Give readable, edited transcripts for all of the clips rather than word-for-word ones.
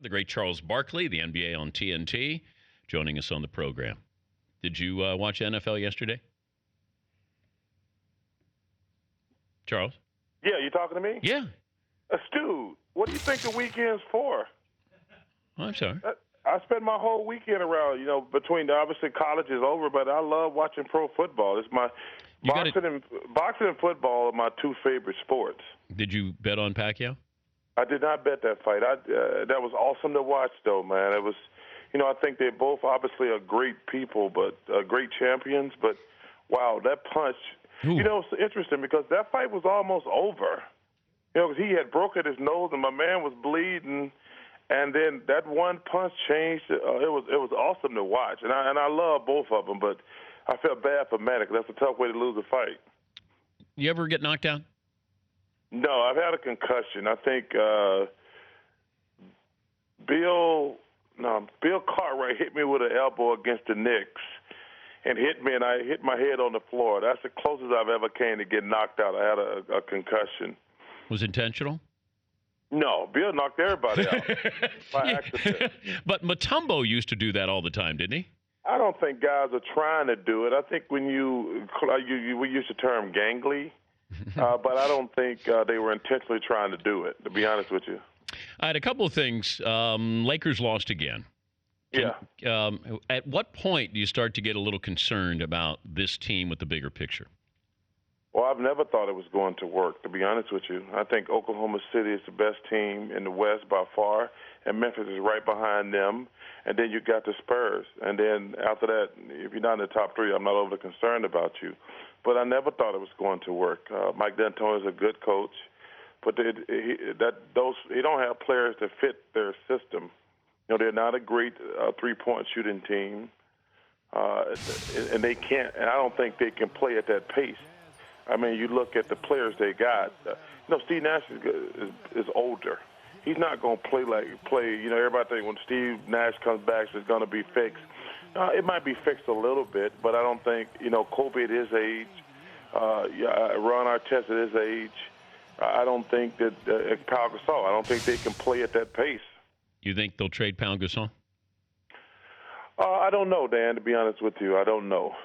The great Charles Barkley, the NBA on TNT, joining us on the program. Did you watch NFL yesterday? Charles? Yeah, you talking to me? Yeah. Stu, what do you think the weekend's for? Oh, I'm sorry. I spent my whole weekend around, between obviously college is over, but I love watching pro football. It's my boxing and football are my two favorite sports. Did you bet on Pacquiao? I did not bet that fight. That was awesome to watch, though, man. It was, I think they're both obviously are great people, but great champions. But wow, that punch. Ooh. It's interesting because that fight was almost over. Because he had broken his nose and my man was bleeding. And then that one punch changed. It was awesome to watch, and I love both of them. But I felt bad for Manek. That's a tough way to lose a fight. You ever get knocked out? No, I've had a concussion. I think Bill Cartwright hit me with an elbow against the Knicks, and hit me, and I hit my head on the floor. That's the closest I've ever came to get knocked out. I had a concussion. Was it intentional? No, Bill knocked everybody out by accident. But Mutombo used to do that all the time, didn't he? I don't think guys are trying to do it. I think when we use the term gangly, but I don't think they were intentionally trying to do it, to be honest with you. I had a couple of things. Lakers lost again. Yeah. At what point do you start to get a little concerned about this team with the bigger picture? Well, I've never thought it was going to work, to be honest with you. I think Oklahoma City is the best team in the West by far, and Memphis is right behind them. And then you got the Spurs. And then after that, if you're not in the top three, I'm not overly concerned about you. But I never thought it was going to work. Mike D'Antoni is a good coach, but he don't have players that fit their system. They're not a great three-point shooting team, and they can't. And I don't think they can play at that pace. I mean, you look at the players they got. Steve Nash is older. He's not going to play. Everybody think when Steve Nash comes back, it's going to be fixed. It might be fixed a little bit, but I don't think Kobe at his age, Ron Artest at his age. I don't think that Pau Gasol. I don't think they can play at that pace. You think they'll trade Pau Gasol? I don't know, Dan. To be honest with you, I don't know.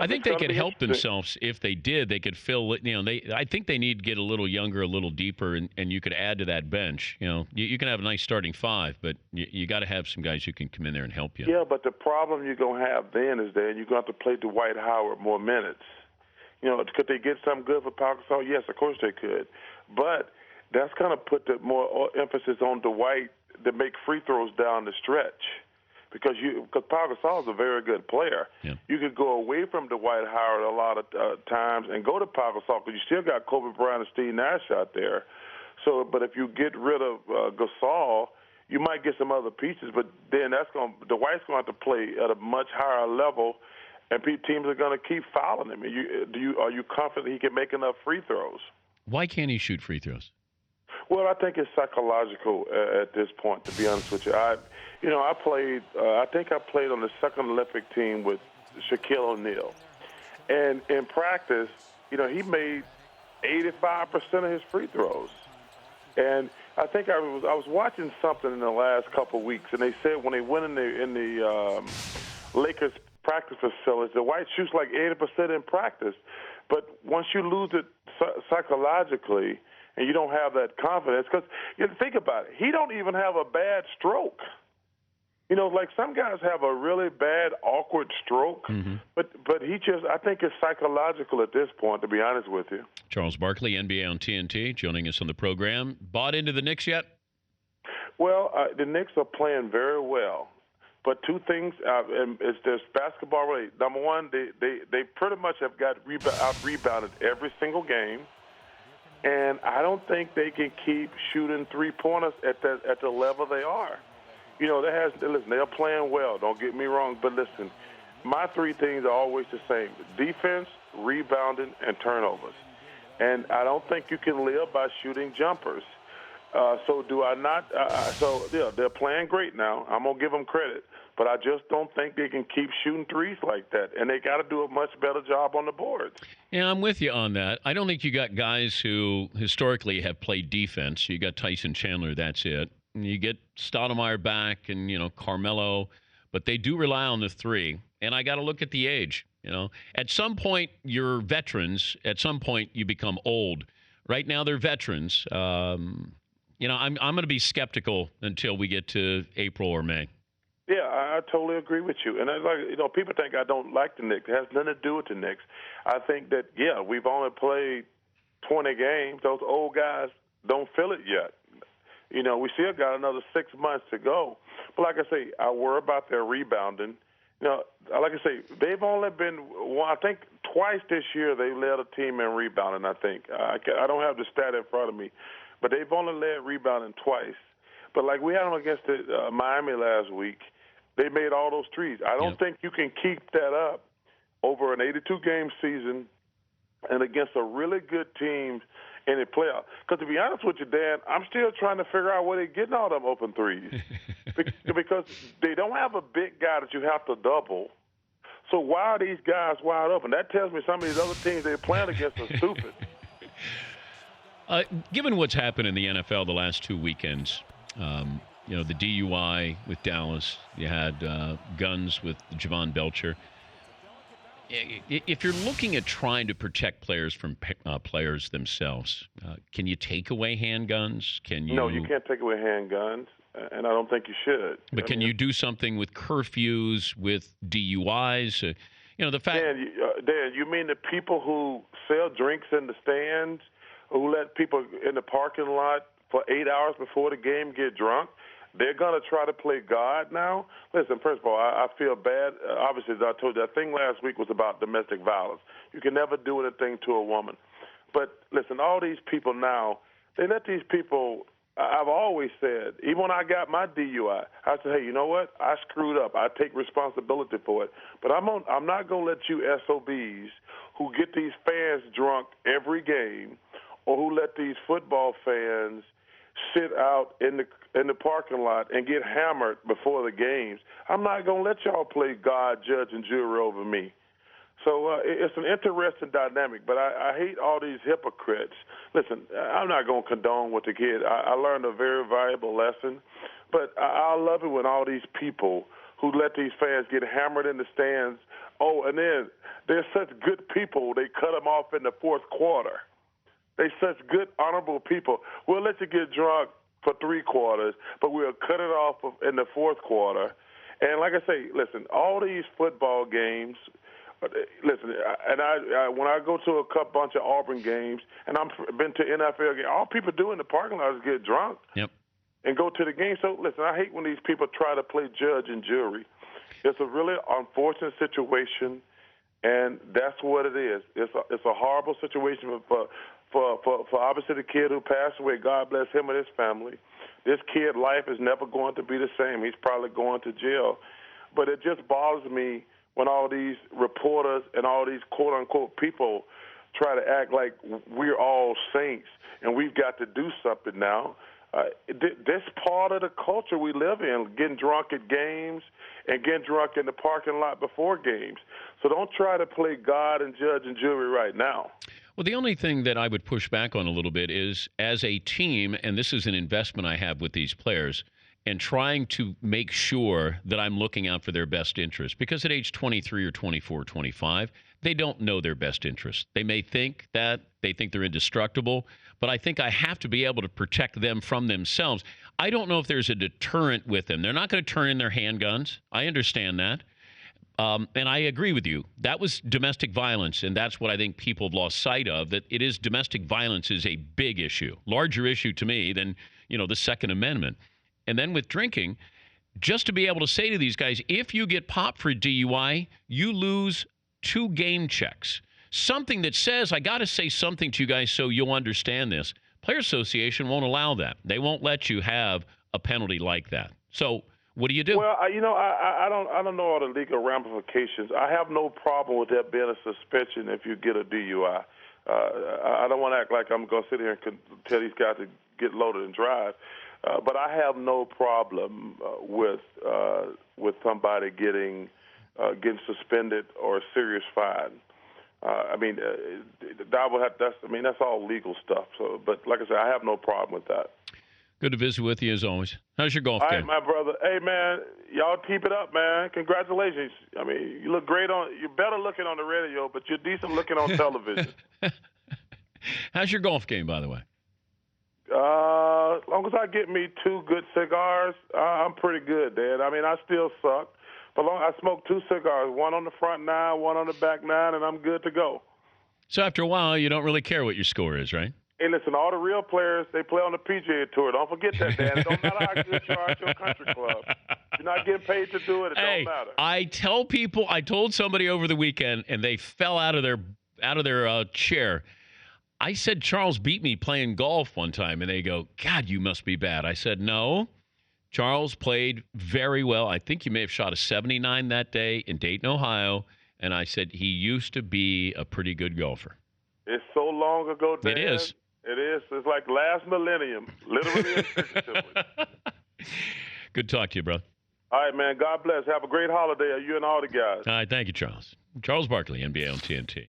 I think they could help themselves if they did. They could fill it. I think they need to get a little younger, a little deeper, and you could add to that bench. You can have a nice starting five, but you got to have some guys who can come in there and help you. Yeah, but the problem you're going to have then is that you're going to have to play Dwight Howard more minutes. Could they get something good for Pau Gasol? Yes, of course they could, but that's going to put the more emphasis on Dwight to make free throws down the stretch. Because Pau Gasol is a very good player. Yeah. You could go away from Dwight Howard a lot of times and go to Pau Gasol because you still got Kobe Bryant and Steve Nash out there. So, but if you get rid of Gasol, you might get some other pieces. But then Dwight's going to have to play at a much higher level, and teams are going to keep fouling him. Are you confident he can make enough free throws? Why can't he shoot free throws? Well, I think it's psychological at this point, to be honest with you. I played. I think I played on the second Olympic team with Shaquille O'Neal, and in practice, he made 85% of his free throws. And I think I was watching something in the last couple of weeks, and they said when they went in the Lakers practice facilities, the White shoots like 80% in practice, but once you lose it psychologically. And you don't have that confidence because think about it. He don't even have a bad stroke. Like some guys have a really bad, awkward stroke, but I think it's psychological at this point, to be honest with you. Charles Barkley, NBA on TNT, joining us on the program. Bought into the Knicks yet? Well, the Knicks are playing very well. But two things, there's basketball related. Number one, they pretty much have got out-rebounded every single game. And I don't think they can keep shooting three-pointers at the level they are. They're playing well, don't get me wrong. But listen, my three things are always the same: defense, rebounding, and turnovers. And I don't think you can live by shooting jumpers. So do I not? They're playing great now. I'm going to give them credit. But I just don't think they can keep shooting threes like that. And they got to do a much better job on the boards. Yeah, I'm with you on that. I don't think you got guys who historically have played defense. You got Tyson Chandler, that's it. You get Stoudemire back and, Carmelo, but they do rely on the three. And I got to look at the age. At some point, you're veterans. At some point, you become old. Right now, they're veterans. I'm going to be skeptical until we get to April or May. Yeah, I totally agree with you. And people think I don't like the Knicks. It has nothing to do with the Knicks. I think that, we've only played 20 games. Those old guys don't feel it yet. We still got another 6 months to go. But like I say, I worry about their rebounding. Like I say, they've only been, I think, twice this year they led a team in rebounding, I think. I don't have the stat in front of me, but they've only led rebounding twice. But like we had them against Miami last week, they made all those threes. I don't think you can keep that up over an 82-game season and against a really good team in the playoff. Because to be honest with you, Dan, I'm still trying to figure out where they're getting all them open threes. Because they don't have a big guy that you have to double. So why are these guys wide open? That tells me some of these other teams they're playing against are stupid. Given what's happened in the NFL the last 2 weekends, the DUI with Dallas, you had guns with Javon Belcher. If you're looking at trying to protect players from players themselves, can you take away handguns? No, you can't take away handguns, and I don't think you should. But can you do something with curfews, with DUIs? The fact. Dan, you mean the people who sell drinks in the stands, who let people in the parking lot for 8 hours before the game get drunk? They're going to try to play God now? Listen, first of all, I feel bad. Obviously, as I told you, that thing last week was about domestic violence. You can never do anything to a woman. But listen, all these people now, they let these people, I've always said, even when I got my DUI, I said, hey, you know what? I screwed up. I take responsibility for it. But I'm not going to let you SOBs who get these fans drunk every game or who let these football fans sit out in the parking lot and get hammered before the games. I'm not going to let y'all play God, judge, and jury over me. So it's an interesting dynamic, but I hate all these hypocrites. Listen, I'm not going to condone what the kid. I learned a very valuable lesson, but I love it when all these people who let these fans get hammered in the stands, and then they're such good people, they cut them off in the fourth quarter. They're such good, honorable people. We'll let you get drunk for 3 quarters, but we'll cut it off in the fourth quarter. And like I say, listen, all these football games, listen, and I when I go to a bunch of Auburn games, and I've been to NFL games, all people do in the parking lot is get drunk and go to the game. So, listen, I hate when these people try to play judge and jury. It's a really unfortunate situation, and that's what it is. It's a horrible situation for obviously the kid who passed away. God bless him and his family. This kid's life is never going to be the same. He's probably going to jail. But it just bothers me when all these reporters and all these quote-unquote people try to act like we're all saints and we've got to do something now. This part of the culture we live in, getting drunk at games and getting drunk in the parking lot before games. So don't try to play God and judge and jury right now. Well, the only thing that I would push back on a little bit is, as a team, and this is an investment I have with these players, and trying to make sure that I'm looking out for their best interest. Because at age 23 or 24, 25, they don't know their best interest. They may think that, they think they're indestructible, but I think I have to be able to protect them from themselves. I don't know if there's a deterrent with them. They're not going to turn in their handguns. I understand that. And I agree with you. That was domestic violence, and that's what I think people have lost sight of, that it is domestic violence is a big issue, larger issue to me than, the Second Amendment. And then with drinking, just to be able to say to these guys, if you get popped for DUI, you lose 2 game checks. Something that says, I got to say something to you guys so you'll understand this. Player Association won't allow that. They won't let you have a penalty like that. So what do you do? Well, I don't know all the legal ramifications. I have no problem with that being a suspension if you get a DUI. I don't want to act like I'm going to sit here and tell these guys to get loaded and drive, but I have no problem with somebody getting suspended or a serious fine. That's all legal stuff. So, but like I said, I have no problem with that. Good to visit with you as always. How's your golf All game? right, my brother. Hey, man, y'all keep it up, man. Congratulations. I mean, you look great you're better looking on the radio, but you're decent looking on television. How's your golf game, by the way? As long as I get me 2 good cigars, I'm pretty good, Dad. I mean, I still suck. But I smoke 2 cigars, one on the front 9, one on the back 9, and I'm good to go. So after a while, you don't really care what your score is, right? Hey, listen, all the real players, they play on the PGA Tour. Don't forget that, Dan. It don't matter how good you are at your country club. You're not getting paid to do it. It don't matter. I tell people, I told somebody over the weekend, and they fell out of their chair. I said Charles beat me playing golf one time, and they go, God, you must be bad. I said, no. Charles played very well. I think he may have shot a 79 that day in Dayton, Ohio. And I said he used to be a pretty good golfer. It's so long ago, Dan. It is. It is. It's like last millennium, literally and figuratively. Good talk to you, brother. All right, man. God bless. Have a great holiday, you and all the guys. All right. Thank you, Charles. Charles Barkley, NBA on TNT.